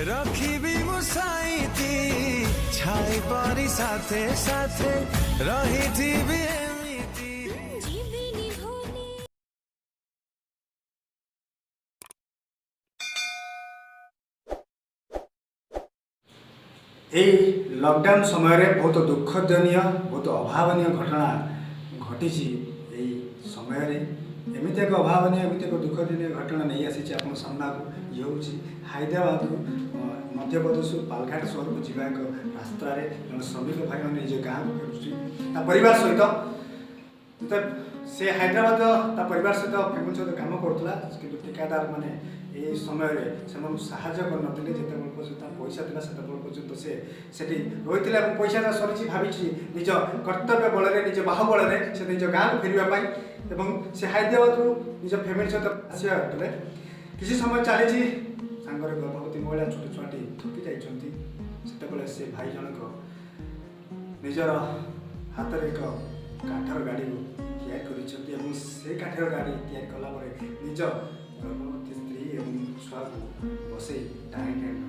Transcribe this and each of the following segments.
रखी मुसाईती छाई पारी साथे साथे रही थी भी एमिती। लॉकडाउन समय बहुत दुखदनीय बहुत अभावन घटना घटी समय एमती एक अभावन एमती एक दुखदनीय घटना नहीं आसी आप सामना को ये हूँ हैदराबाद मध्य प्रदेश पालघाट सहर को जीवा एक रास्तार जन श्रमिक भाई मैंने निज गाँव फेरुची परिवार सहित से हैदराबाद ता परिवार सहित फैमिली सहित काम करूला कि ठिकादार मैंने ये समय साहाଯ୍य करनथिले जेतेबेल पर्यंत पैसा थिला सेतेबेल पर्यंत से रही पैसा सरी भावी निज कर्तव्य बल निज बाहुबल से निज गाँव फेरवाई एवं से हैदराबाद निज फैमिली सहित आसवा किसी समय चली सांगर गर्भवती महिला छोट छुआटी थकी जाते से भाई जनक निजर हाथ में एक काठर गाड़ी या काठर गाड़ी या कलापर निज गर्भवती स्त्री एवं छुआ को बसई टाणी टाणी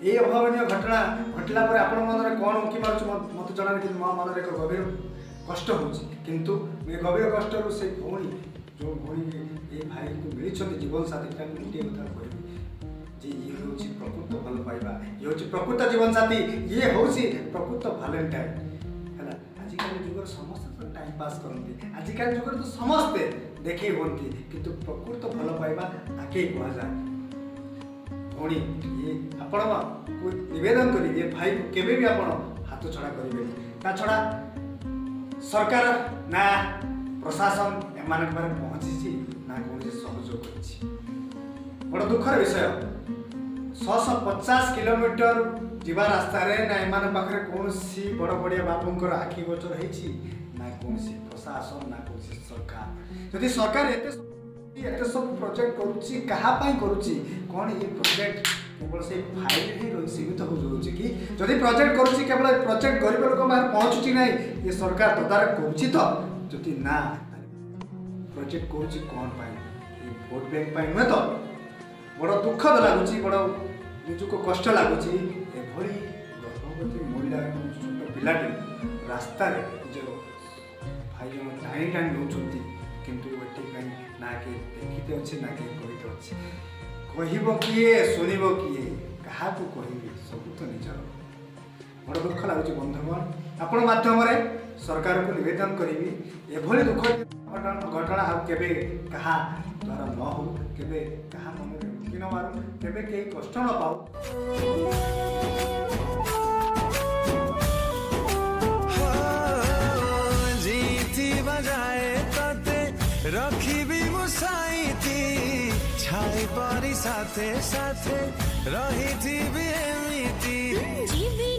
ये अभावन घटना घटला पर आपण मन कौन उंकी मार्च मत जन कि मो मन एक गभीर कष्ट होंतु गभीर कष्ट से भौणी जो भौणी ये भाई को मिली जीवन साथी गोटे कथा कहबी जे ये हूँ प्रकृत भल पाइबा ये हूँ प्रकृत जीवन साथी ये हूँ प्रकृत भैलेटाइन है आजिकल जुगर समस्त टाइम पास करते आजिकल जुगर तो समस्ते देखे हमें किंतु प्रकृत भल पाइबा आके कहुए भौणी ये आपण को निवेदन करी ये भाई को केवे भी आपण हाथ छड़ा करेंगे ता छड़ा सरकार ना प्रशासन एम पहुँची ना कौन सहयोग कर बड़ दुखर विषय 150 किलोमीटर जीवा रास्ता ना एम पाखे कौन बड़ बड़िया बाबूर आखि गोचर होती ना कौन प्रशासन ना कौन सरकार जदि सरकार एत सब प्रोजेक्ट करुच्ची करुच्ची कौन ये प्रोजेक्ट केवल से फाइल ही सीमित हो जाऊँगी कि जदि प्रोजेक्ट करुच्ची केवल प्रोजेक्ट गरीब लोक बाहर पहुँचुची ना ये सरकार तदारख करुच्ची तो जदि ना प्रोजेक्ट करुच्ची कौन पाई भोट बैंक नुहे तो बड़ दुखद लगुच बड़ निजुक कष्ट लगुच एभली गर्भवती महिला छोट पिलाटी रास्ता निज भाई जन टाणी टाणी नौकरी किंतु ये ना कि देखते अच्छे ना कि कहते अच्छे कह किए शुणव किए क्या कहबी सब तो निजर बड़ दुख लगुच बंधुगण आपण मध्यम सरकार को निवेदन करी एभली दुख घटना केवे क्या द्वारा न हो केवे क्या मन में उंकी न मारू केवे कहीं कष्ट न पाऊ रखी मुसाईती छाई पारी साथे साथे रही थी भी एमिती।